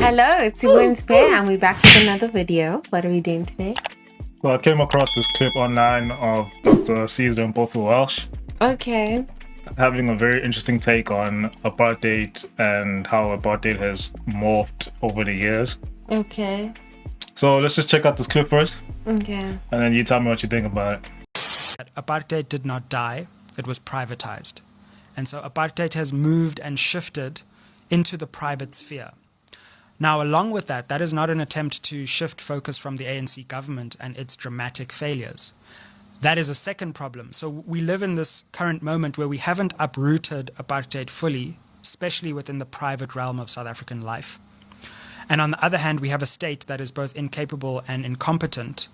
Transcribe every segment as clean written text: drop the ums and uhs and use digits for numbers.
Hello, it's Wednesday and we're back with another video. What are we doing today? Well, I came across this clip online of Dr Sizwe Mpofu-Walsh Okay. having a very interesting take on apartheid and how apartheid has morphed over the years. Okay. So let's just check out this clip first, Okay. and then you tell me what you think about it. Apartheid did not die, it was privatized. And so apartheid has moved and shifted into the private sphere. Now, along with that, that is not an attempt to shift focus from the ANC government and its dramatic failures. That is a second problem. So we live in this current moment where we haven't uprooted apartheid fully, especially within the private realm of South African life. And on the other hand, we have a state that is both incapable and incompetent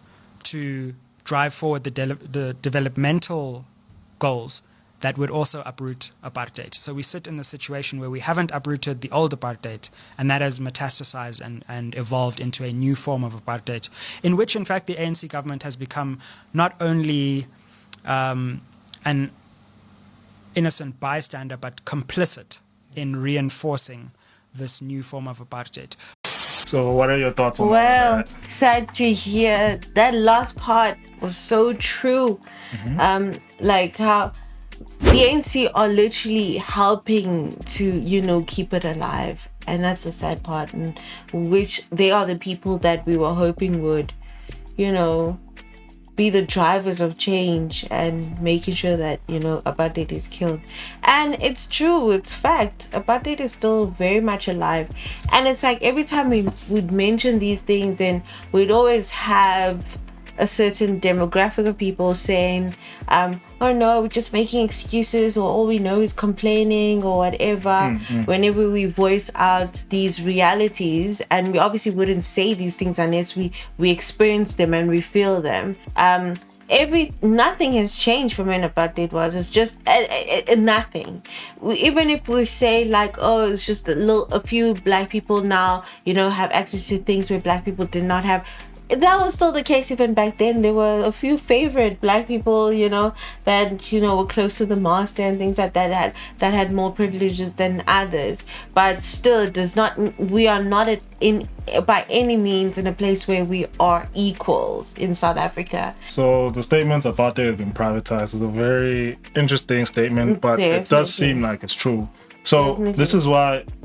to drive forward the developmental goals that would also uproot apartheid. So we sit in the situation where we haven't uprooted the old apartheid, and that has metastasized and evolved into a new form of apartheid, in which, in fact, the ANC government has become not only an innocent bystander, but complicit in reinforcing this new form of apartheid. So what are your thoughts on Well, that? sad to hear. That last part was so true. Like how the ANC are literally helping to, keep it alive. And that's the sad part, and which they are the people that we were hoping would, be the drivers of change and making sure that, apartheid is killed. And it's true, it's fact. Apartheid is still very much alive. And it's like every time we would mention these things, then we'd always have a certain demographic of people saying, oh no, we're just making excuses, or all we know is complaining, or whatever. Whenever we voice out these realities, and we obviously wouldn't say these things unless we experience them and we feel them. Nothing has changed from when apartheid was. It's just nothing. Even if we say like, oh, it's just a few black people now, have access to things where black people did not have. That was still the case even back then. There were a few favorite black people, that, were close to the master and things like that had more privileges than others. But still, we are not by any means in a place where we are equals in South Africa. So the statement apartheid has been privatized is a very interesting statement, but Definitely. it does seem like it's true. So Definitely.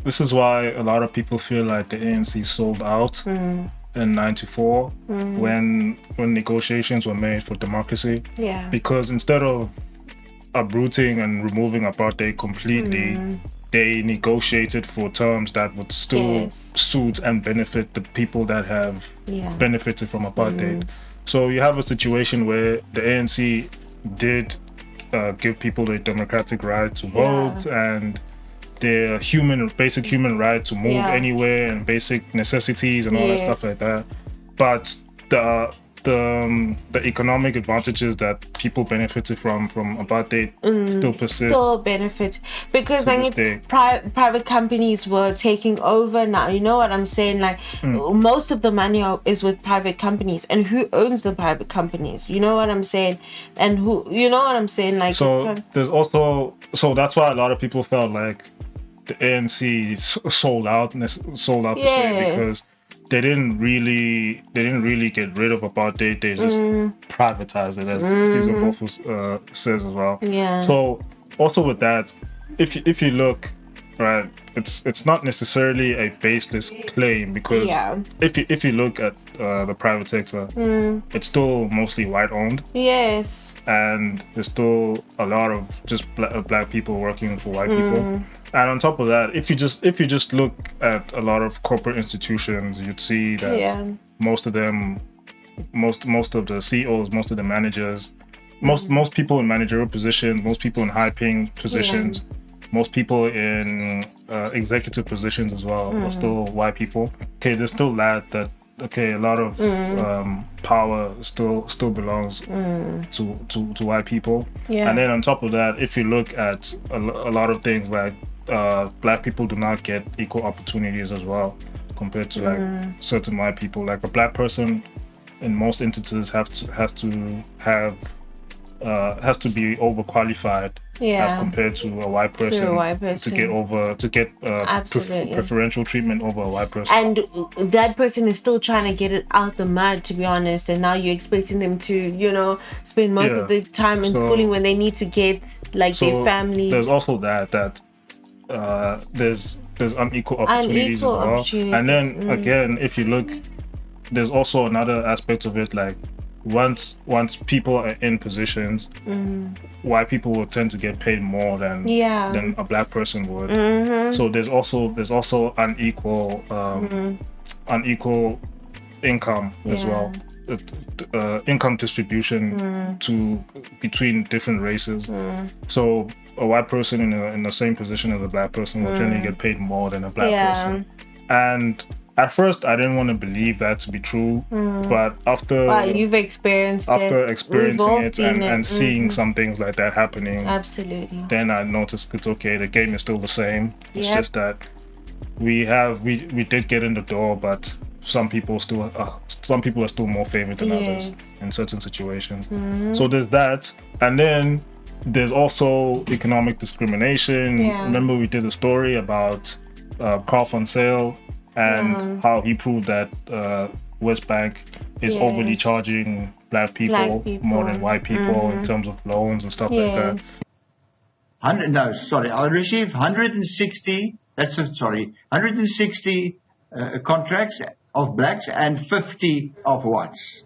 this is why a lot of people feel like the ANC sold out in 94 when negotiations were made for democracy. Yeah. Because instead of uprooting and removing apartheid completely, they negotiated for terms that would still suit and benefit the people that have benefited from apartheid. So you have a situation where the ANC did give people a democratic right to vote and their basic human right to move anywhere and basic necessities and all that stuff like that. But the economic advantages that people benefited from apartheid still persist. Still benefit, because private companies were taking over now. You know what I'm saying? Like most of the money is with private companies, and who owns the private companies? You know what I'm saying? And who? You know what I'm saying? Like so that's why a lot of people felt like the ANC sold out per se, because they didn't really get rid of apartheid. They just privatized it, as Sizwe Mpofu says as well. Yeah. So also with that, if you look, right, it's not necessarily a baseless claim, because if you look at the private sector, it's still mostly white owned. Yes. And there's still a lot of just black people working for white people. And on top of that, if you just look at a lot of corporate institutions, you'd see that most of them, most of the CEOs, most of the managers, most people in managerial positions, most people in high-paying positions, most people in executive positions as well are still white people. Okay, there's still that a lot of power still belongs to white people. And then on top of that, if you look at a lot of things like black people do not get equal opportunities as well compared to like certain white people. Like a black person in most instances has to be overqualified as compared to a white person, to get preferential treatment over a white person. And that person is still trying to get it out the mud, to be honest, and now you're expecting them to spend most of the time in schooling when they need to get their family. There's also that there's unequal opportunities as well. And then again, if you look, there's also another aspect of it, like once people are in positions, white people will tend to get paid more than a black person would. So there's also unequal income as well, income distribution between different races. So a white person in the same position as a black person will generally get paid more than a black person. And at first, I didn't want to believe that to be true, but after you've experienced experiencing it and seeing some things like that happening, absolutely, then I noticed it's okay. The game is still the same. It's just that we did get in the door, but some people are still more favored than others in certain situations. So there's that, and then there's also economic discrimination. Remember, we did a story about Carl van Zyl and how he proved that West Bank is overly charging black people more than white people in terms of loans and stuff like that. I received 160 contracts of blacks and 50 of whites.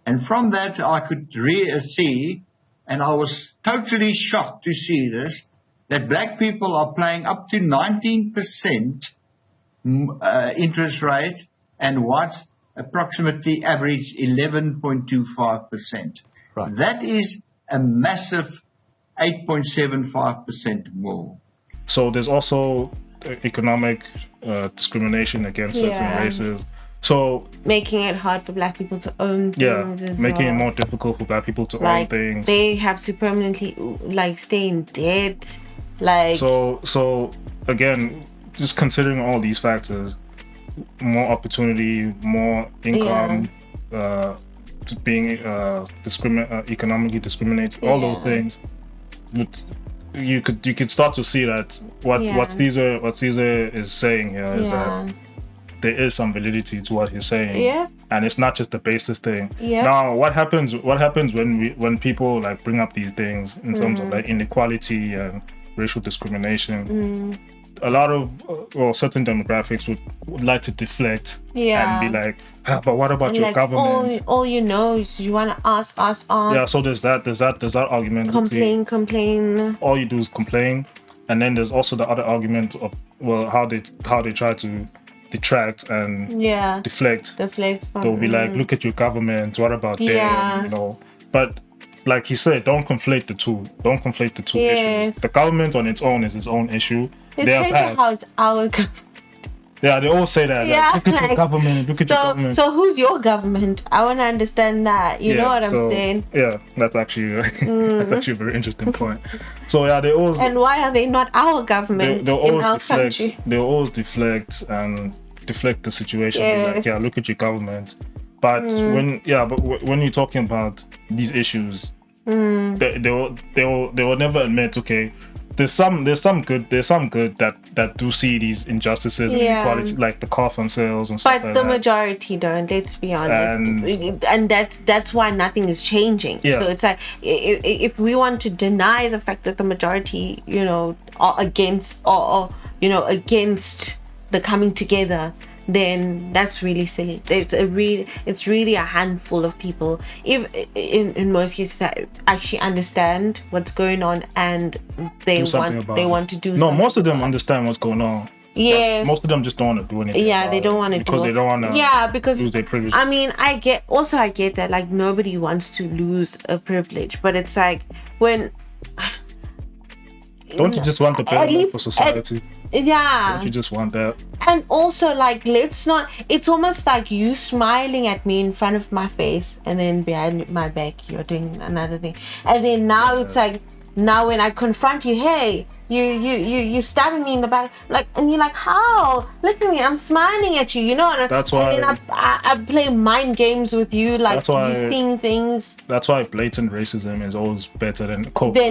And from that I could see, and I was totally shocked to see this, that black people are paying up to 19% interest rate, and whites approximately average 11.25%. Right. That is a massive 8.75% more. So there's also economic discrimination against certain races. So making it hard for black people to own things making it more difficult for black people to own things. They have to permanently stay in debt. So again, just considering all these factors, more opportunity, more income, being economically discriminated, all those things, you could start to see that what Sizwe is saying here is that there is some validity to what he's saying, and it's not just the basis thing. Now, what happens when people bring up these things in terms of inequality and racial discrimination? A lot of certain demographics would like to deflect and be like, but what about your government? All you know is you want to ask us on. Yeah, so there's that argument. Complain. All you do is complain, and then there's also the other argument of how they try to detract and deflect. They'll be like, look at your government. What about them? But like he said, don't conflate the two. Don't conflate the two issues. The government on its own is its own issue. It's how it's our government. Yeah, they all say that. Look at your government. Look at your government. So who's your government? I want to understand that. You know what I'm saying? Yeah, that's actually a very interesting point. So they always. And why are they not our government in our country? They always deflect the situation. Be like, look at your government. But when you're talking about these issues, they will never admit, okay, there's some good that do see these injustices and inequality, like the Carl van Zyls and stuff. But the majority don't. Let's be honest, and that's why nothing is changing. So it's like if we want to deny the fact that the majority, are against or against the coming together, then that's really silly. It's really a handful of people, if in most cases, that actually understand what's going on and they want to do. No, most of them understand what's going on. Yes. Most of them just don't want to do anything. They don't want to do it because they don't want to. Because lose their privilege. I mean, I get that nobody wants to lose a privilege, but it's like when. Don't you just want the betterment for society? Don't you just want that? And also, let's not. It's almost like you smiling at me in front of my face, and then behind my back, you're doing another thing. And then now it's like now when I confront you, hey, you stabbing me in the back, like, and you're like, how? Look at me, I'm smiling at you, you know. And That's why. And then I play mind games with you, like That's why- you think things. That's why blatant racism is always better than covert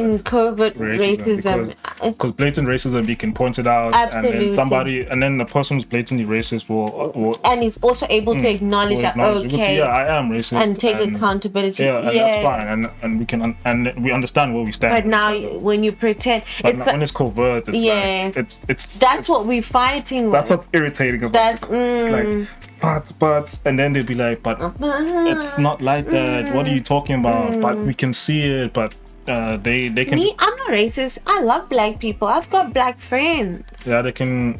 Racism. Because blatant racism, you can point it out, Absolutely. and then the person who's blatantly racist will And he's also able to acknowledge that, okay, yeah, I am racist, and take accountability. Yeah, and yes. that's fine, and we can and we understand where we stand. But now, when you pretend, but when it's covert, it's yes, like, it's that's what we're fighting with. That's what's irritating about it. It's like, but, and then they'd be like, but it's not like that. What are you talking about? But we can see it, but they can. Me, I'm not racist. I love black people. I've got black friends. Yeah, they can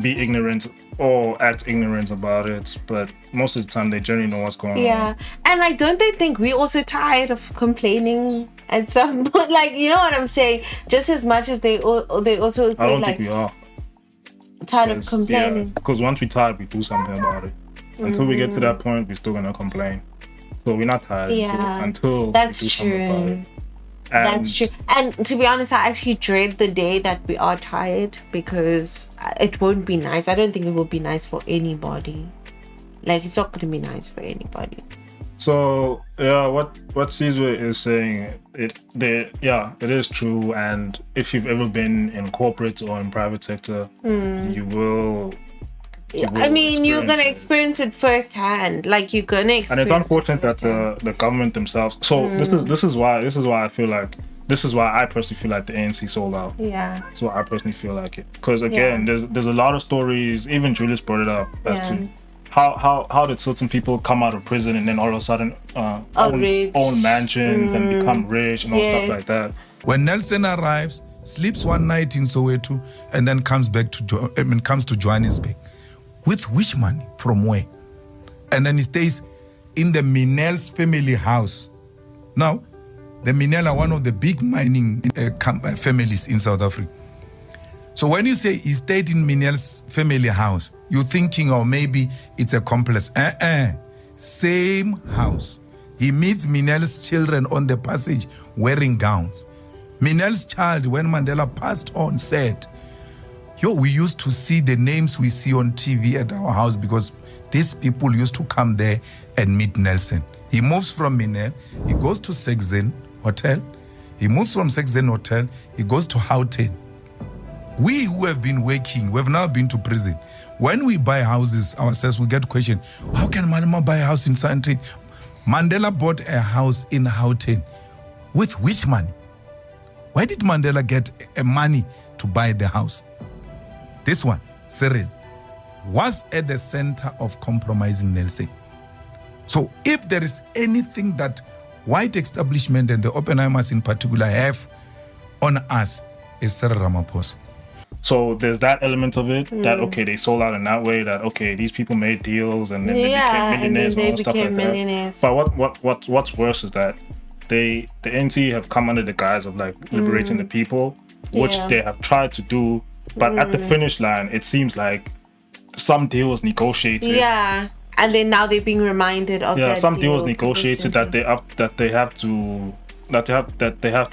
be ignorant or act ignorant about it, but most of the time they generally know what's going on. Yeah, and like, don't they think we're also tired of complaining at some point? Like, you know what I'm saying? Just as much as they also say, I don't like, think we are tired of complaining. because once we're tired, we do something about it. Until we get to that point, we're still gonna complain. So we're not tired until that's we do something about it. true. That's true. And to be honest, I actually dread the day that we are tired, because it won't be nice. I don't think it will be nice for anybody. Like, it's not going to be nice for anybody. So yeah, what Sizwe is saying, it is true. And if you've ever been in corporate or in private sector, you will. I mean, you're gonna experience it firsthand. Like, you're gonna experience. And it's unfortunate that the government themselves. So this is why I feel like. This is why I personally feel like the ANC sold out. Yeah. That's why I personally feel like it. Because again, there's a lot of stories. Even Julius brought it up as to how did certain people come out of prison and then all of a sudden own mansions and become rich and all stuff like that. When Nelson arrives, sleeps one night in Soweto, and then comes back comes to Johannesburg. With which money? From where? And then he stays in the Minel's family house. Now, the Minel are one of the big mining families in South Africa. So when you say he stayed in Minel's family house, you're thinking, oh, maybe it's a complex. Same house. He meets Minel's children on the passage wearing gowns. Minel's child, when Mandela passed on, said, we used to see the names we see on TV at our house because these people used to come there and meet Nelson. He moves from Minel, he goes to Sexen Hotel. He moves from Sexen Hotel, he goes to Houghton. We who have been working, we have now been to prison. When we buy houses ourselves, we get questioned, how can Malema buy a house in Sandton? Mandela bought a house in Houghton. With which money? Why did Mandela get money to buy the house? This one, Cyril, was at the center of compromising Nelson. So if there is anything that white establishment and the Oppenheimers in particular have on us, is Cyril Ramaphosa. So there's that element of it that, okay, they sold out in that way, that, okay, these people made deals and then they became millionaires and all stuff like that. But what's worse is that the ANC have come under the guise of like liberating the people, which they have tried to do. But at the finish line, it seems like some deal was negotiated. Yeah, and then now they're being reminded of that. Yeah, some deal was negotiated that they have to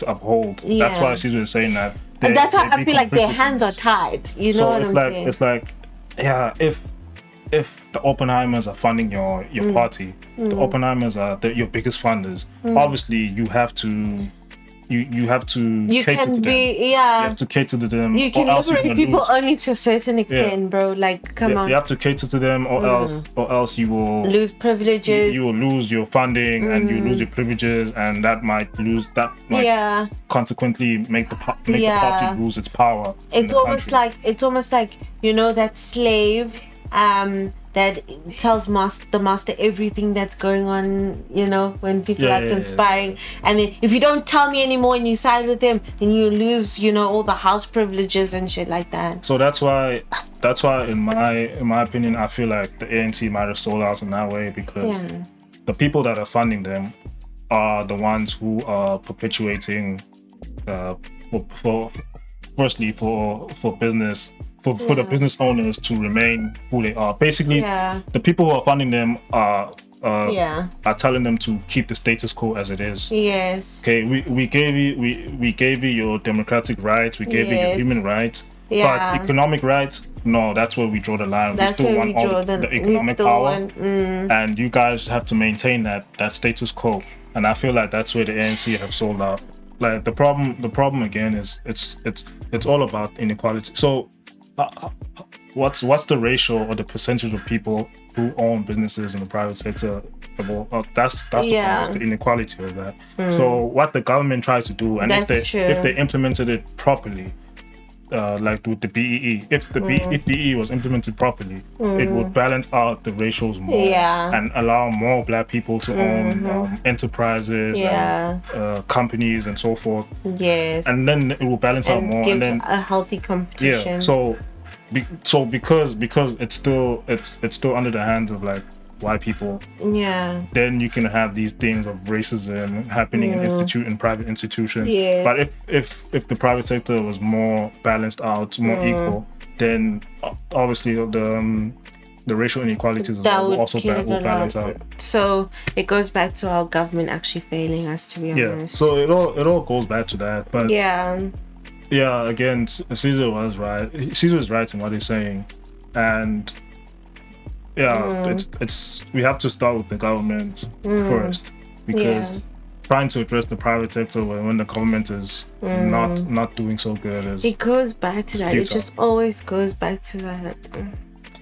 uphold. Yeah. That's why she's saying that. And that's why I feel like their hands are tied. You know what I'm saying? It's like, yeah, if the Oppenheimers are funding your party, the Oppenheimers are your biggest funders. Obviously, you have to. You have to cater to them. You have to cater to them. You can liberate people only to a certain extent, bro. Like, come on. You have to cater to them, or else you will lose privileges. You will lose your funding, and you lose your privileges, and that might consequently make the party lose its power. It's almost like that slave that tells the master everything that's going on, when people are conspiring. And then if you don't tell me anymore and you side with them, then you lose, all the house privileges and shit like that. So that's why in my opinion, I feel like the ANC might have sold out in that way, because the people that are funding them are the ones who are perpetuating for business. For the business owners to remain who they are. Basically, the people who are funding them are are telling them to keep the status quo as it is. Yes. Okay, we gave you your democratic rights, we gave you your human rights, but economic rights, no, that's where we draw the line. That's we still where want we draw all the economic power, and you guys have to maintain that status quo. And I feel like that's where the ANC have sold out. Like the problem again is it's all about inequality. So what's the ratio or the percentage of people who own businesses in the private sector? That's the problem, it's the inequality of that. So what the government tries to do, and if they implemented it properly, like with the BEE, if BEE was implemented properly, it would balance out the ratios more and allow more black people to own enterprises and companies and so forth. Yes. And then it will balance out more, give and then a healthy competition. Yeah. So because it's still under the hands of like white people. Yeah. Then you can have these things of racism happening in private institutions. Yes. But if the private sector was more balanced out, more equal, then obviously the racial inequalities will balance out. So it goes back to our government actually failing us, to be honest. So it all goes back to that. But yeah, again, Caesar was right. Caesar is right in what he's saying, and it's we have to start with the government first, because trying to address the private sector when the government is not doing so good it goes back to that. It just always goes back to that.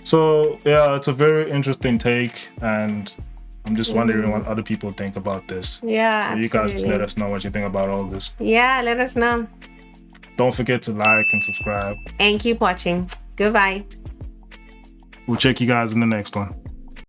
So it's a very interesting take, and I'm just wondering what other people think about this. Yeah, so you guys just let us know what you think about all this. Yeah, let us know. Don't forget to like and subscribe. And keep watching. Goodbye. We'll check you guys in the next one.